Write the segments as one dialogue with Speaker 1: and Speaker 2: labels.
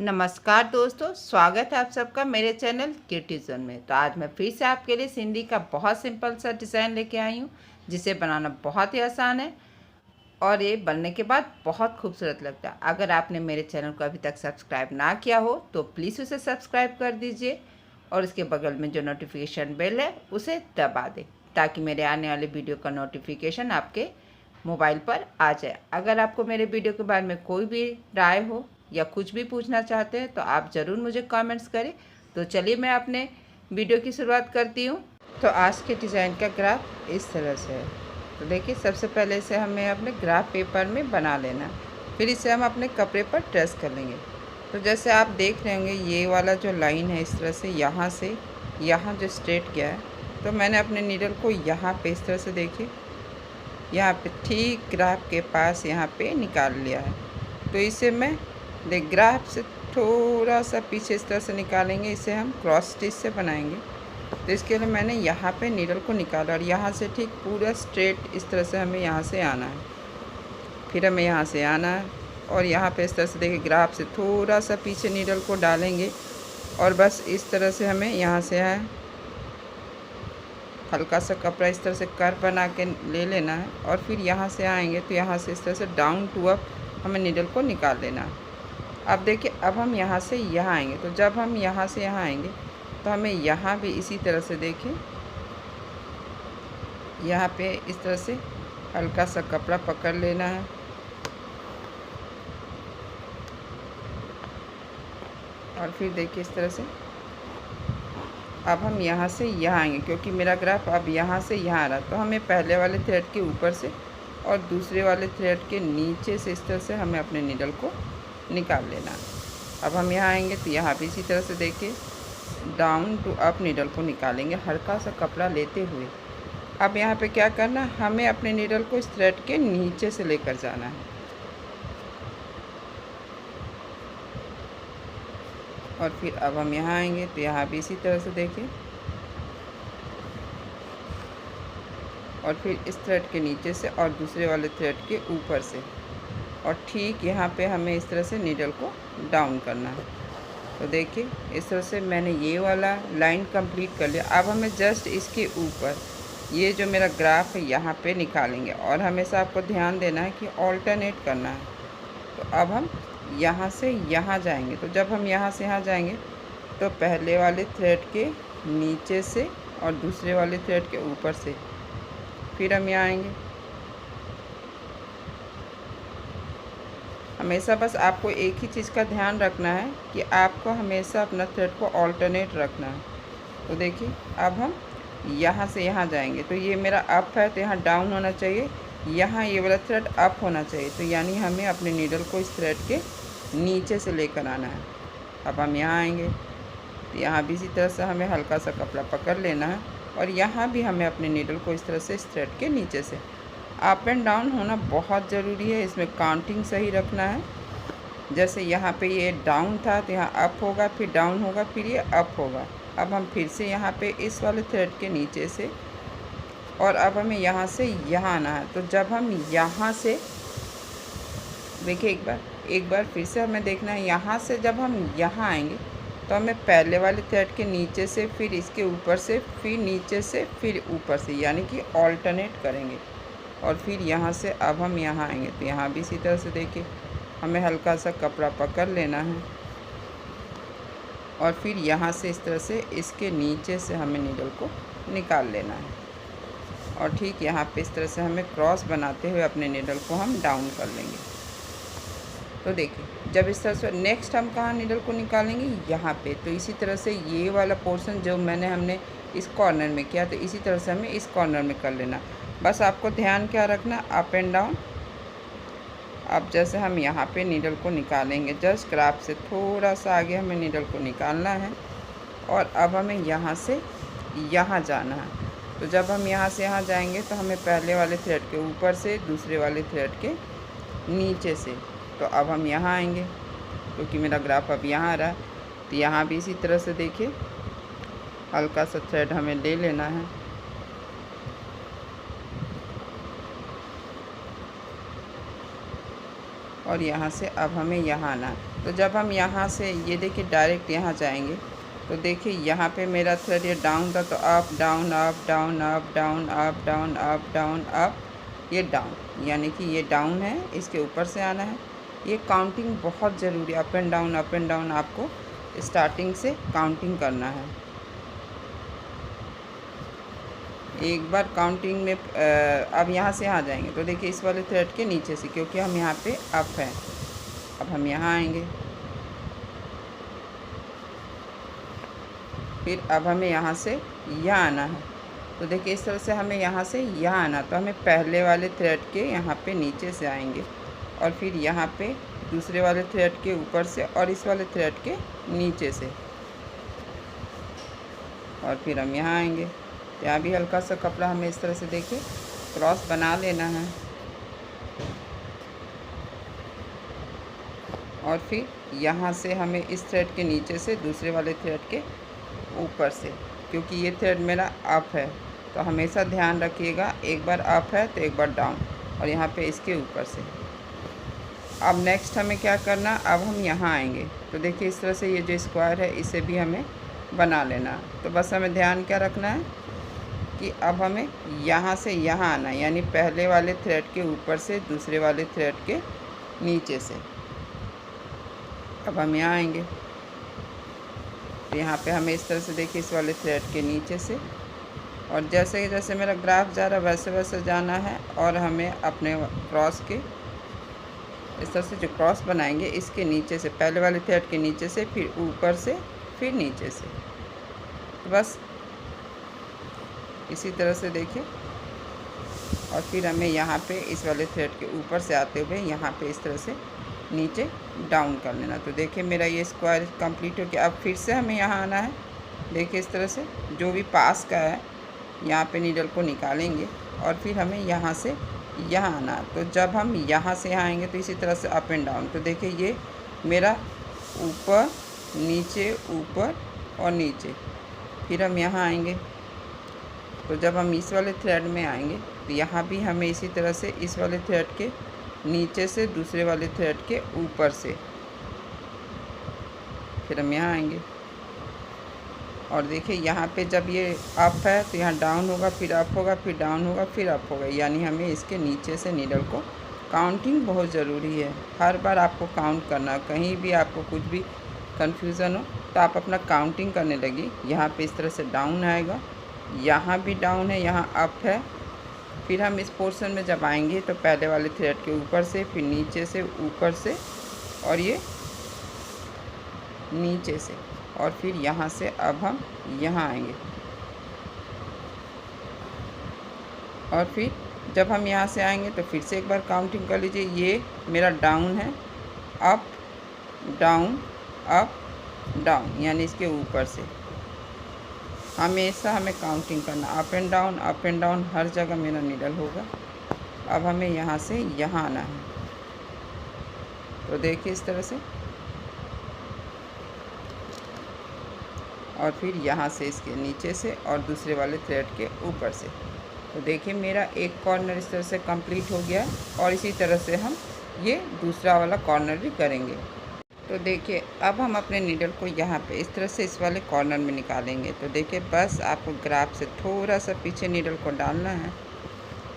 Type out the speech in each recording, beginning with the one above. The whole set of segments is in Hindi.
Speaker 1: नमस्कार दोस्तों, स्वागत है आप सबका मेरे चैनल क्यूटीजन में। तो आज मैं फिर से आपके लिए सिंधी का बहुत सिंपल सा डिज़ाइन लेके आई हूँ, जिसे बनाना बहुत ही आसान है और ये बनने के बाद बहुत खूबसूरत लगता है। अगर आपने मेरे चैनल को अभी तक सब्सक्राइब ना किया हो तो प्लीज़ उसे सब्सक्राइब कर दीजिए और इसके बगल में जो नोटिफिकेशन बेल है उसे दबा दें, ताकि मेरे आने वाले वीडियो का नोटिफिकेशन आपके मोबाइल पर आ जाए। अगर आपको मेरे वीडियो के बारे में कोई भी राय हो या कुछ भी पूछना चाहते हैं तो आप ज़रूर मुझे कमेंट्स करें। तो चलिए मैं अपने वीडियो की शुरुआत करती हूँ। तो आज के डिज़ाइन का ग्राफ इस तरह से है। तो देखिए, सबसे पहले इसे हमें अपने ग्राफ पेपर में बना लेना है, फिर इसे हम अपने कपड़े पर ट्रेस कर लेंगे। तो जैसे आप देख रहे होंगे, ये वाला जो लाइन है इस तरह से यहाँ जो स्ट्रेट गया है, तो मैंने अपने नीडल को यहाँ पे इस तरह से देखिए, यहाँ पे ठीक ग्राफ के पास यहाँ पे निकाल लिया है। तो इसे मैं ग्राफ से थोड़ा सा पीछे इस तरह से निकालेंगे, इसे हम क्रॉस स्टिच से बनाएंगे। तो इसके लिए मैंने यहाँ पे नीडल को निकाला और यहाँ से ठीक पूरा स्ट्रेट इस तरह से हमें यहाँ से आना है, फिर हमें यहाँ से आना है और यहाँ पे इस तरह से देखिए ग्राफ से थोड़ा सा पीछे नीडल को डालेंगे और बस इस तरह से हमें यहाँ से है हल्का सा कपड़ा इस तरह से कर्व बना के ले लेना है और फिर यहाँ से आएंगे तो यहाँ से इस तरह से डाउन टू अप हमें नीडल को निकाल लेना है। अब देखिए, अब हम यहाँ से यहाँ आएंगे, तो जब हम यहाँ से यहाँ आएंगे तो हमें यहाँ भी इसी तरह से देखिए, यहाँ पे इस तरह से हल्का सा कपड़ा पकड़ लेना है और फिर देखिए इस तरह से अब हम यहाँ से यहाँ आएंगे, क्योंकि मेरा ग्राफ अब यहाँ से यहाँ आ रहा है। तो हमें पहले वाले थ्रेड के ऊपर से और दूसरे वाले थ्रेड के नीचे से इस तरह से हमें अपने नीडल को निकाल लेना। अब हम यहाँ आएंगे तो यहाँ भी इसी तरह से देखिए डाउन टू अप नीडल को निकालेंगे हल्का सा कपड़ा लेते हुए। अब यहाँ पे क्या करना, हमें अपने नीडल को इस थ्रेड के नीचे से लेकर जाना है और फिर अब हम यहाँ आएंगे तो यहाँ भी इसी तरह से देखिए और फिर इस थ्रेड के नीचे से और दूसरे वाले थ्रेड के ऊपर से और ठीक यहाँ पे हमें इस तरह से नीडल को डाउन करना है। तो देखिए इस तरह से मैंने ये वाला लाइन कंप्लीट कर लिया। अब हमें जस्ट इसके ऊपर ये जो मेरा ग्राफ है यहाँ पे निकालेंगे और हमेशा आपको ध्यान देना है कि ऑल्टरनेट करना है। तो अब हम यहाँ से यहाँ जाएंगे, तो जब हम यहाँ से यहाँ जाएंगे तो पहले वाले थ्रेड के नीचे से और दूसरे वाले थ्रेड के ऊपर से फिर हम यहाँ आएंगे। हमेशा बस आपको एक ही चीज़ का ध्यान रखना है कि आपको हमेशा अपना थ्रेड को ऑल्टरनेट रखना है। तो देखिए अब हम यहाँ से यहाँ जाएंगे, तो ये मेरा अप है तो यहाँ डाउन होना चाहिए, यहाँ ये वाला थ्रेड अप होना चाहिए। तो यानी हमें अपने नीडल को इस थ्रेड के नीचे से लेकर आना है। अब हम यहाँ आएंगे तो यहाँ भी इसी तरह से हमें हल्का सा कपड़ा पकड़ लेना है और यहाँ भी हमें अपने नीडल को इस तरह से इस थ्रेड के नीचे से अप एंड डाउन होना बहुत ज़रूरी है। इसमें काउंटिंग सही रखना है। जैसे यहाँ पे ये डाउन था तो यहाँ अप होगा, फिर डाउन होगा, फिर ये अप होगा। अब हम फिर से यहाँ पे इस वाले थ्रेड के नीचे से और अब हमें यहाँ से यहाँ आना है। तो जब हम यहाँ से देखिए एक बार फिर से हमें देखना है, यहाँ से जब हम यहाँ आएंगे तो हमें पहले वाले थ्रेड के नीचे से, फिर इसके ऊपर से, फिर नीचे से, फिर ऊपर से, यानी कि ऑल्टरनेट करेंगे। और फिर यहाँ से अब हम यहाँ आएंगे तो यहाँ भी इसी तरह से देखिए हमें हल्का सा कपड़ा पकड़ लेना है और फिर यहाँ से इस तरह से इसके नीचे से हमें नीडल को निकाल लेना है और ठीक यहाँ पे इस तरह से हमें क्रॉस बनाते हुए अपने नीडल को हम डाउन कर लेंगे। तो देखिए जब इस तरह से नेक्स्ट हम कहाँ नीडल को निकालेंगे, यहाँ पे। तो इसी तरह से ये वाला पोर्शन जो हमने इस कॉर्नर में किया, तो इसी तरह से हमें इस कॉर्नर में कर लेना। बस आपको ध्यान क्या रखना, अप एंड डाउन। अब जैसे हम यहाँ पे नीडल को निकालेंगे, जस्ट ग्राफ से थोड़ा सा आगे हमें नीडल को निकालना है और अब हमें यहाँ से यहाँ जाना है। तो जब हम यहाँ से यहाँ जाएंगे तो हमें पहले वाले थ्रेड के ऊपर से, दूसरे वाले थ्रेड के नीचे से। तो अब हम यहाँ आएंगे, क्योंकि मेरा ग्राफ अब यहाँ आ रहा है। तो यहाँ भी इसी तरह से देखिए हल्का सा थ्रेड हमें ले लेना है और यहाँ से अब हमें यहाँ आना है। तो जब हम यहाँ से ये देखिए डायरेक्ट यहाँ जाएंगे तो देखिए यहाँ पे मेरा थ्रेड ये डाउन था, तो up down up down up down up down up down up, ये डाउन, यानी कि ये डाउन है, इसके ऊपर से आना है। ये काउंटिंग बहुत ज़रूरी है, अप एंड डाउन आपको स्टार्टिंग से काउंटिंग करना है। एक बार काउंटिंग में अब यहाँ से यहाँ जाएंगे तो देखिए इस वाले थ्रेड के नीचे से, क्योंकि हम यहाँ पे अप हैं, अब हम यहाँ आएंगे, फिर अब हमें यहाँ से यहाँ आना है। तो देखिए इस तरह से हमें यहाँ से यहाँ आना, तो हमें पहले वाले थ्रेड के यहाँ पे नीचे से आएंगे और फिर यहाँ पे दूसरे वाले थ्रेड के ऊपर से और इस वाले थ्रेड के नीचे से, और फिर हम यहाँ आएंगे। यहाँ भी हल्का सा कपड़ा हमें इस तरह से देखिए क्रॉस बना लेना है, और फिर यहाँ से हमें इस थ्रेड के नीचे से दूसरे वाले थ्रेड के ऊपर से, क्योंकि ये थ्रेड मेरा अप है तो हमेशा ध्यान रखिएगा, एक बार अप है तो एक बार डाउन, और यहाँ पे इसके ऊपर से। अब नेक्स्ट हमें क्या करना, अब हम यहाँ आएंगे तो देखिए इस तरह से ये जो स्क्वायर है इसे भी हमें बना लेना। तो बस हमें ध्यान क्या रखना है कि अब हमें यहाँ से यहाँ आना है, यानी पहले वाले थ्रेड के ऊपर से दूसरे वाले थ्रेड के नीचे से। अब हम यहाँ आएंगे तो यहाँ पे हमें इस तरह से देखिए इस वाले थ्रेड के नीचे से, और जैसे जैसे मेरा ग्राफ जा रहा है वैसे वैसे जाना है, और हमें अपने क्रॉस के इस तरह से जो क्रॉस बनाएंगे इसके नीचे से, पहले वाले थ्रेड के नीचे से, फिर ऊपर से, फिर नीचे से। तो बस इसी तरह से देखिए, और फिर हमें यहाँ पे इस वाले थ्रेड के ऊपर से आते हुए यहाँ पे इस तरह से नीचे डाउन कर लेना। तो देखिए मेरा ये स्क्वायर कंप्लीट हो गया। अब फिर से हमें यहाँ आना है, देखिए इस तरह से जो भी पास का है यहाँ पे नीडल को निकालेंगे, और फिर हमें यहाँ से यहाँ आना है। तो जब हम यहाँ से यहाँ आएंगे तो इसी तरह से अप एंड डाउन। तो देखिए ये मेरा ऊपर नीचे ऊपर और नीचे, फिर हम यहाँ आएंगे। तो जब हम इस वाले थ्रेड में आएंगे तो यहाँ भी हमें इसी तरह से इस वाले थ्रेड के नीचे से दूसरे वाले थ्रेड के ऊपर से, फिर हम यहाँ आएंगे। और देखिए यहाँ पे जब ये अप है तो यहाँ डाउन होगा, फिर अप होगा, फिर डाउन होगा, फिर अप होगा, यानी हमें इसके नीचे से नीडल को, काउंटिंग बहुत ज़रूरी है, हर बार आपको काउंट करना। कहीं भी आपको कुछ भी कन्फ्यूज़न हो तो आप अपना काउंटिंग करने लगी। यहाँ पे इस तरह से डाउन आएगा, यहाँ भी डाउन है, यहाँ अप है, फिर हम इस पोर्शन में जब आएंगे तो पहले वाले थ्रेड के ऊपर से, फिर नीचे से, ऊपर से, और ये नीचे से, और फिर यहाँ से अब हम यहाँ आएंगे। और फिर जब हम यहाँ से आएंगे तो फिर से एक बार काउंटिंग कर लीजिए। ये मेरा डाउन है, अप डाउन अप डाउन, यानी इसके ऊपर से हमेशा हमें काउंटिंग करना, अप एंड डाउन हर जगह मेरा नीडल होगा। अब हमें यहाँ से यहाँ आना है। तो देखिए इस तरह से, और फिर यहाँ से इसके नीचे से और दूसरे वाले थ्रेड के ऊपर से। तो देखिए मेरा एक कॉर्नर इस तरह से कंप्लीट हो गया, और इसी तरह से हम ये दूसरा वाला कॉर्नर भी करेंगे। तो देखिए अब हम अपने नीडल को यहाँ पे इस तरह से इस वाले कॉर्नर में निकालेंगे। तो देखिए बस आपको ग्राफ से थोड़ा सा पीछे नीडल को डालना है।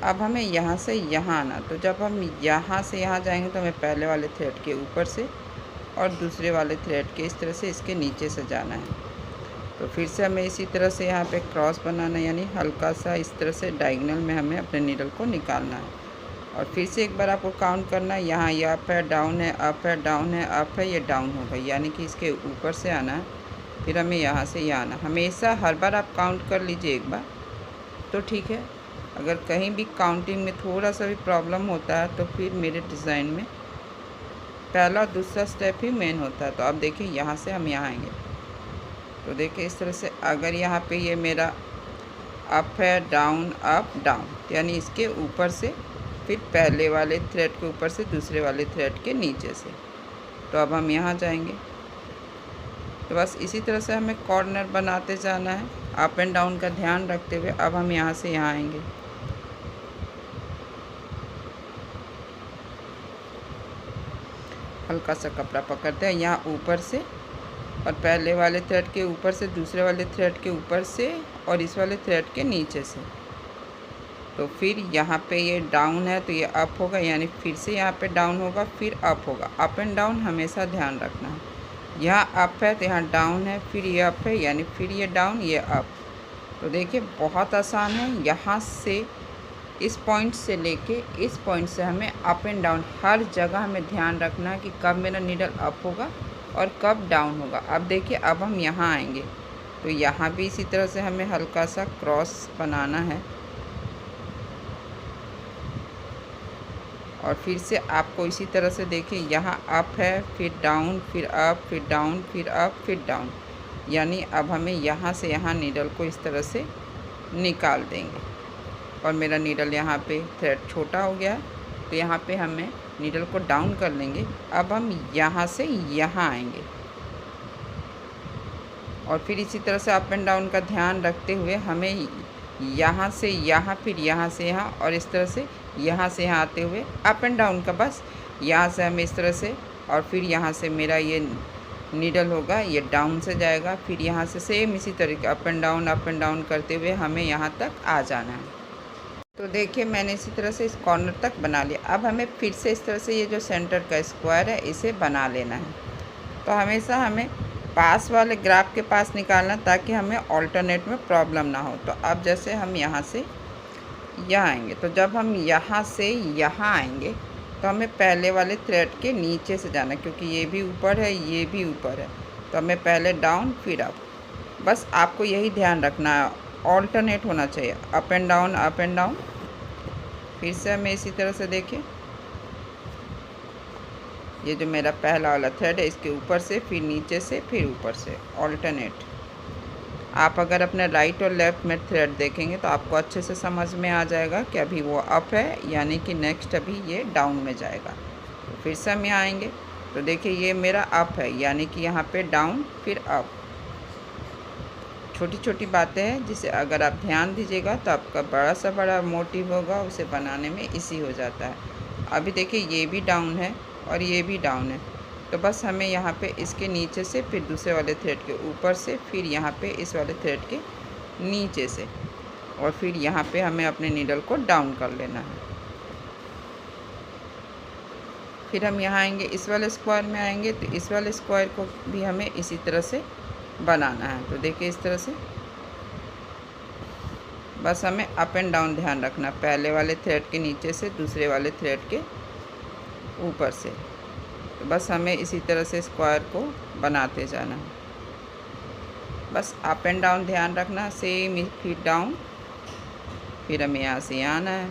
Speaker 1: अब हमें यहाँ से यहाँ आना। तो जब हम यहाँ से यहाँ जाएंगे तो हमें पहले वाले थ्रेड के ऊपर से और दूसरे वाले थ्रेड के इस तरह से इसके नीचे से जाना है। तो फिर से हमें इसी तरह से यहाँ पे क्रॉस बनाना है, यानी हल्का सा इस तरह से डायगोनल में हमें अपने नीडल को निकालना है। और फिर से एक बार आपको काउंट करना है, यहाँ ये अप है, डाउन है, अप है, डाउन है, अप है, ये डाउन होगा, यानी कि इसके ऊपर से आना है। फिर हमें यहाँ से यहाँ आना। हमेशा हर बार आप काउंट कर लीजिए एक बार तो ठीक है। अगर कहीं भी काउंटिंग में थोड़ा सा भी प्रॉब्लम होता है तो फिर मेरे डिज़ाइन में पहला दूसरा स्टेप ही मेन होता है। तो अब देखिए यहाँ से हम यहाँ आएंगे। तो देखिए इस तरह से, अगर यहाँ पे ये मेरा अप है, डाउन अप डाउन, यानी इसके ऊपर से, फिर पहले वाले थ्रेड के ऊपर से दूसरे वाले थ्रेड के नीचे से। तो अब हम यहाँ जाएंगे। तो बस इसी तरह से हमें कॉर्नर बनाते जाना है, अप एंड डाउन का ध्यान रखते हुए। अब हम यहाँ से यहाँ आएंगे। हल्का सा कपड़ा पकड़ते हैं यहाँ ऊपर से, और पहले वाले थ्रेड के ऊपर से, दूसरे वाले थ्रेड के ऊपर से, और इस वाले थ्रेड के नीचे से। तो फिर यहाँ पे ये डाउन है तो ये अप होगा, यानी फिर से यहाँ पे डाउन होगा, फिर अप होगा। अप एंड डाउन हमेशा ध्यान रखना है। यहाँ अप है तो यहाँ डाउन है, फिर ये अप है, यानी फिर ये डाउन, ये अप। तो देखिए बहुत आसान है। यहाँ से इस पॉइंट से लेके इस पॉइंट से हमें अप एंड डाउन हर जगह हमें ध्यान रखना है कि कब मेरा नीडल अप होगा और कब डाउन होगा। अब देखिए अब हम यहाँ आएंगे तो यहाँ भी इसी तरह से हमें हल्का सा क्रॉस बनाना है, और फिर से आपको इसी तरह से देखिए यहाँ अप है, फिर डाउन, फिर अप, फिर डाउन, फिर अप, फिर डाउन, यानी अब हमें यहाँ से यहाँ नीडल को इस तरह से निकाल देंगे। और मेरा नीडल यहाँ पे थ्रेड छोटा हो गया तो यहाँ पे हमें नीडल को डाउन कर लेंगे। अब हम यहाँ से यहाँ आएंगे और फिर इसी तरह से अप एंड डाउन का ध्यान रखते हुए हमें यहाँ से यहाँ, फिर यहाँ से यहाँ, और इस तरह से यहाँ से यहाँ आते हुए अप एंड डाउन का बस यहाँ से हमें इस तरह से, और फिर यहाँ से मेरा ये नीडल होगा ये डाउन से जाएगा, फिर यहाँ से सेम इसी तरीके अप एंड डाउन करते हुए हमें यहाँ तक आ जाना है। तो देखिए मैंने इसी तरह से इस कॉर्नर तक बना लिया। अब हमें फिर से इस तरह से ये जो सेंटर का स्क्वायर है इसे बना लेना है। तो हमेशा हमें पास वाले ग्राफ के पास निकालना ताकि हमें ऑल्टरनेट में प्रॉब्लम ना हो। तो अब जैसे हम यहाँ से यहाँ आएंगे, तो जब हम यहाँ से यहाँ आएंगे तो हमें पहले वाले थ्रेड के नीचे से जाना, क्योंकि ये भी ऊपर है ये भी ऊपर है। तो हमें पहले डाउन फिर अप, बस आपको यही ध्यान रखना है, ऑल्टरनेट होना चाहिए, up and down up and down. फिर से हमें इसी तरह से देखिए ये जो मेरा पहला वाला थ्रेड है इसके ऊपर से, फिर नीचे से, फिर ऊपर से, ऑल्टरनेट। आप अगर अपने राइट और लेफ़्ट में थ्रेड देखेंगे तो आपको अच्छे से समझ में आ जाएगा कि अभी वो अप है यानी कि नेक्स्ट अभी ये डाउन में जाएगा। तो फिर से हम यहाँ आएंगे तो देखिए ये मेरा अप है यानी कि यहाँ पे डाउन फिर अप। छोटी छोटी बातें हैं जिसे अगर आप ध्यान दीजिएगा तो आपका बड़ा सा बड़ा मोटिव होगा, उसे बनाने में इजी हो जाता है। अभी देखिए ये भी डाउन है और ये भी डाउन है, तो बस हमें यहाँ पे इसके नीचे से, फिर दूसरे वाले थ्रेड के ऊपर से, फिर यहाँ पे इस वाले थ्रेड के नीचे से, और फिर यहाँ पे हमें अपने नीडल को डाउन कर लेना है। फिर हम यहाँ आएंगे इस वाले स्क्वायर में आएंगे तो इस वाले स्क्वायर को भी हमें इसी तरह से बनाना है। तो देखिए इस तरह से बस हमें अप एंड डाउन ध्यान रखना, पहले वाले थ्रेड के नीचे से दूसरे वाले थ्रेड के ऊपर से। तो बस हमें इसी तरह से स्क्वायर को बनाते जाना है, बस अप एंड डाउन ध्यान रखना, सेम फिर डाउन, फिर हमें यहाँ से यहाँ आना है,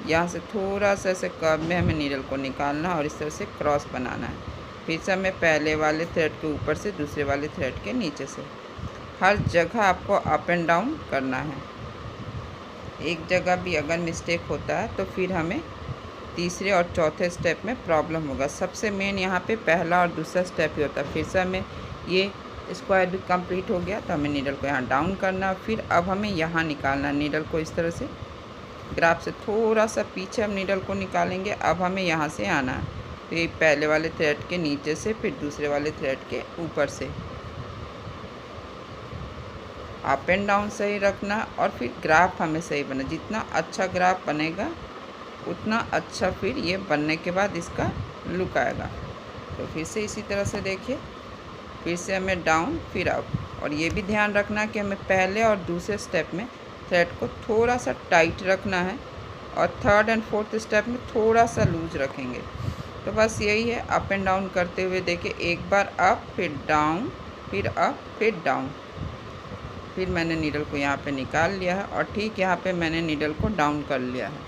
Speaker 1: यहाँ से थोड़ा सा ऐसे कर्व में हमें नीडल को निकालना और इस तरह से क्रॉस बनाना है। फिर से हमें पहले वाले थ्रेड के ऊपर से दूसरे वाले थ्रेड के नीचे से, हर जगह आपको अप एंड डाउन करना है। एक जगह भी अगर मिस्टेक होता है तो फिर हमें तीसरे और चौथे स्टेप में प्रॉब्लम होगा। सबसे मेन यहाँ पे पहला और दूसरा स्टेप ही होता है। फिर से हमें ये स्क्वायर भी कंप्लीट हो गया तो हमें नीडल को यहाँ डाउन करना, फिर अब हमें यहाँ निकालना नीडल को इस तरह से, ग्राफ से थोड़ा सा पीछे हम नीडल को निकालेंगे। अब हमें यहाँ से आना है तो ये पहले वाले थ्रेड के नीचे से, फिर दूसरे वाले थ्रेड के ऊपर से, अप एंड डाउन सही रखना, और फिर ग्राफ हमें सही बना। जितना अच्छा ग्राफ बनेगा उतना अच्छा फिर ये बनने के बाद इसका लुक आएगा। तो फिर से इसी तरह से देखिए, फिर से हमें डाउन फिर अप, और ये भी ध्यान रखना कि हमें पहले और दूसरे स्टेप में थ्रेड को थोड़ा सा टाइट रखना है और थर्ड एंड फोर्थ स्टेप में थोड़ा सा लूज रखेंगे। तो बस यही है, अप एंड डाउन करते हुए देखिए, एक बार अप फिर डाउन फिर अप फिर डाउन। फिर मैंने नीडल को यहाँ पे निकाल लिया है और ठीक यहाँ पे मैंने नीडल को डाउन कर लिया है।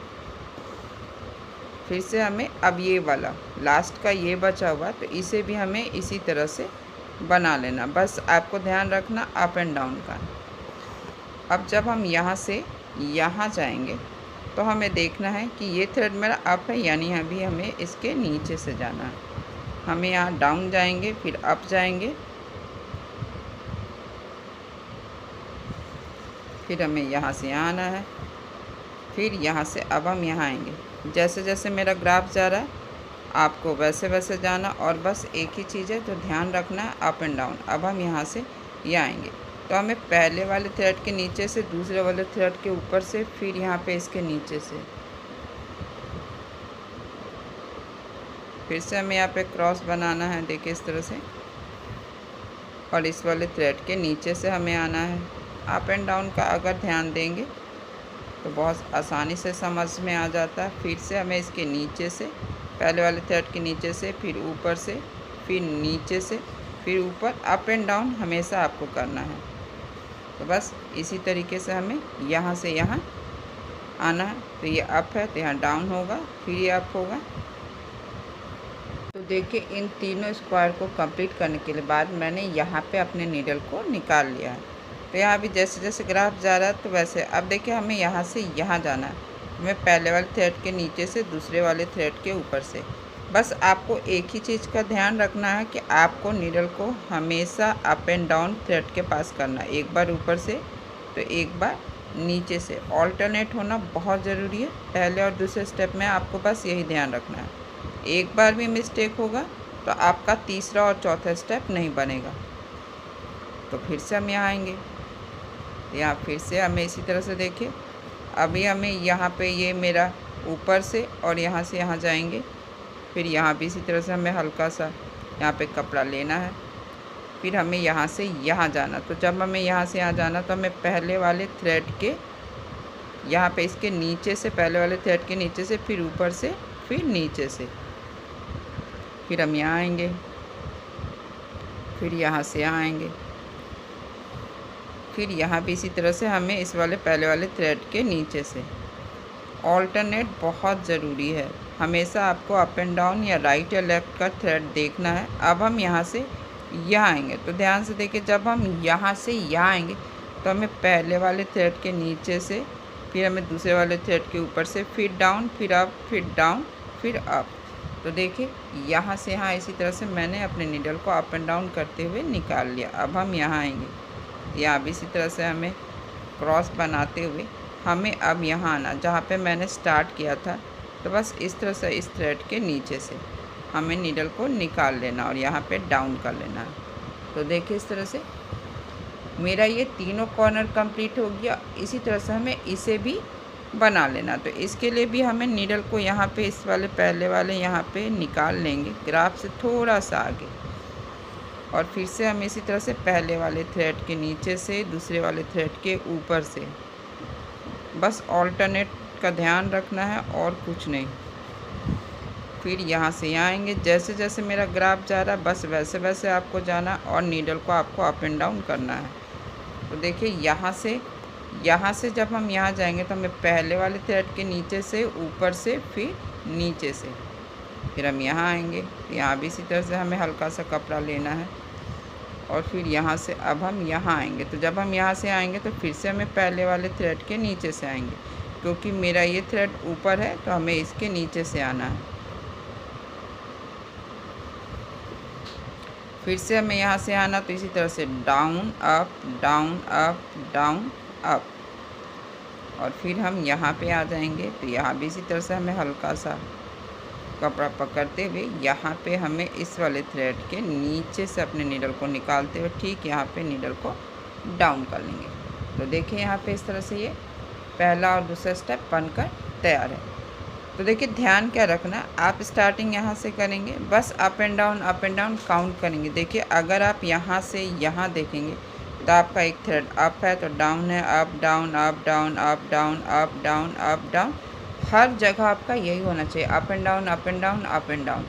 Speaker 1: फिर से हमें अब ये वाला लास्ट का ये बचा हुआ तो इसे भी हमें इसी तरह से बना लेना, बस आपको ध्यान रखना अप एंड डाउन का। अब जब हम यहाँ से यहाँ जाएंगे तो हमें देखना है कि ये थ्रेड मेरा अप है यानी अभी हमें इसके नीचे से जाना है। हमें यहाँ डाउन जाएंगे फिर अप जाएंगे, फिर हमें यहाँ से यहाँ आना है, फिर यहाँ से अब हम यहाँ आएंगे। जैसे जैसे मेरा ग्राफ जा रहा है आपको वैसे वैसे जाना, और बस एक ही चीज़ है जो ध्यान रखना है, अप एंड डाउन। अब हम यहाँ से ये आएंगे तो हमें पहले वाले थ्रेड के नीचे से, दूसरे वाले थ्रेड के ऊपर से, फिर यहाँ पे इसके नीचे से, फिर से हमें यहाँ पे क्रॉस बनाना है, देखिए इस तरह से, और इस वाले थ्रेड के नीचे से हमें आना है। अप एंड डाउन का अगर ध्यान देंगे तो बहुत आसानी से समझ में आ जाता है। फिर से हमें इसके नीचे से, पहले वाले थ्रेड के नीचे से, फिर ऊपर से, फिर नीचे से, फिर ऊपर, अप एंड डाउन हमेशा आपको करना है। तो बस इसी तरीके से हमें यहाँ से यहाँ आना है। तो ये अप है तो यहाँ डाउन होगा, फिर ये अप होगा। तो देखिए इन तीनों स्क्वायर को कंप्लीट करने के बाद मैंने यहाँ पे अपने नीडल को निकाल लिया है। तो यहाँ भी जैसे जैसे ग्राफ जा रहा है तो वैसे, अब देखिए हमें यहाँ से यहाँ जाना है। हमें पहले वाले थ्रेड के नीचे से, दूसरे वाले थ्रेड के ऊपर से। बस आपको एक ही चीज़ का ध्यान रखना है कि आपको नीडल को हमेशा अप एंड डाउन थ्रेड के पास करना है। एक बार ऊपर से तो एक बार नीचे से, ऑल्टरनेट होना बहुत ज़रूरी है। पहले और दूसरे स्टेप में आपको बस यही ध्यान रखना है। एक बार भी मिस्टेक होगा तो आपका तीसरा और चौथा स्टेप नहीं बनेगा। तो फिर से हम यहाँ आएंगे, यहाँ फिर से हमें इसी तरह से, देखिए अभी हमें यहाँ पे ये मेरा ऊपर से और यहाँ से यहाँ जाएंगे। फिर यहाँ भी इसी तरह से हमें हल्का सा यहाँ पे कपड़ा लेना है। फिर हमें यहाँ से यहाँ जाना। तो जब हमें यहाँ से यहाँ जाना तो हमें पहले वाले थ्रेड के यहाँ पे, इसके नीचे से, पहले वाले थ्रेड के नीचे से, फिर ऊपर से, फिर नीचे से, फिर हम यहाँ आएंगे, फिर यहाँ से यहाँ आएंगे, फिर यहाँ भी इसी तरह से हमें इस वाले पहले वाले थ्रेड के नीचे से। ऑल्टरनेट बहुत ज़रूरी है, हमेशा आपको अप एंड डाउन या राइट या लेफ़्ट का थ्रेड देखना है। अब हम यहाँ से यहाँ आएंगे तो ध्यान से देखिए, जब हम यहाँ से यहाँ आएंगे तो हमें पहले वाले थ्रेड के नीचे से, फिर हमें दूसरे वाले थ्रेड के ऊपर से, फिर डाउन, फिर अप, फिर डाउन, फिर अप। तो देखिए यहाँ से यहाँ इसी तरह से मैंने अपने नीडल को अप एंड डाउन करते हुए निकाल लिया। अब हम यहाँ आएंगे, यहाँ भी इसी तरह से हमें क्रॉस बनाते हुए हमें अब यहाँ आना जहाँ पे मैंने स्टार्ट किया था। तो बस इस तरह से इस थ्रेड के नीचे से हमें नीडल को निकाल लेना और यहाँ पे डाउन कर लेना है। तो देखिए इस तरह से मेरा ये तीनों कॉर्नर कंप्लीट हो गया। इसी तरह से हमें इसे भी बना लेना। तो इसके लिए भी हमें नीडल को यहाँ पे, इस वाले पहले वाले यहाँ पे निकाल लेंगे, ग्राफ से थोड़ा सा आगे, और फिर से हम इसी तरह से पहले वाले थ्रेड के नीचे से, दूसरे वाले थ्रेड के ऊपर से, बस ऑल्टरनेट का ध्यान रखना है और कुछ नहीं। फिर यहाँ से यहाँ आएंगे, जैसे जैसे मेरा ग्राफ जा रहा है बस वैसे वैसे आपको जाना, और नीडल को आपको अप एंड डाउन करना है। तो देखिए यहाँ से जब हम यहाँ जाएंगे तो हमें पहले वाले थ्रेड के नीचे से, ऊपर से, फिर नीचे से, फिर हम यहाँ आएंगे। यहाँ भी इसी तरह से हमें हल्का सा कपड़ा लेना है, और फिर यहाँ से अब हम यहाँ आएंगे। तो जब हम यहाँ से आएंगे तो फिर से हमें पहले वाले थ्रेड के नीचे से आएंगे, क्योंकि मेरा ये थ्रेड ऊपर है तो हमें इसके नीचे से आना है। फिर से हमें यहाँ से आना, तो इसी तरह से down up, down up, down up, और फिर हम यहाँ पे आ जाएंगे। तो यहाँ भी इसी तरह से हमें हल्का सा कपड़ा पकड़ते हुए यहाँ पे हमें इस वाले थ्रेड के नीचे से अपने नीडल को निकालते हुए ठीक यहाँ पे नीडल को डाउन कर लेंगे। तो देखिए यहाँ पे इस तरह से ये पहला और दूसरा स्टेप बनकर तैयार है। तो देखिए ध्यान क्या रखना, आप स्टार्टिंग यहाँ से करेंगे, बस अप एंड डाउन काउंट करेंगे। देखिए अगर आप यहाँ से यहाँ देखेंगे तो आपका एक थ्रेड अप है तो डाउन है, up down, up down, up down, up down, up down, हर जगह आपका यही होना चाहिए, up and down, up and down, up and down.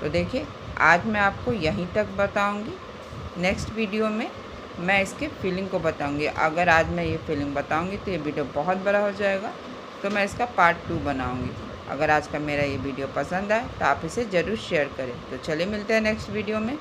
Speaker 1: तो देखिए आज मैं आपको यहीं तक बताऊंगी, नेक्स्ट वीडियो में मैं इसके फिलिंग को बताऊंगी। अगर आज मैं ये फिलिंग बताऊंगी तो ये वीडियो बहुत बड़ा हो जाएगा, तो मैं इसका पार्ट 2 बनाऊंगी। अगर आज का मेरा ये वीडियो पसंद आए तो आप इसे ज़रूर शेयर करें। तो चलिए मिलते हैं नेक्स्ट वीडियो में।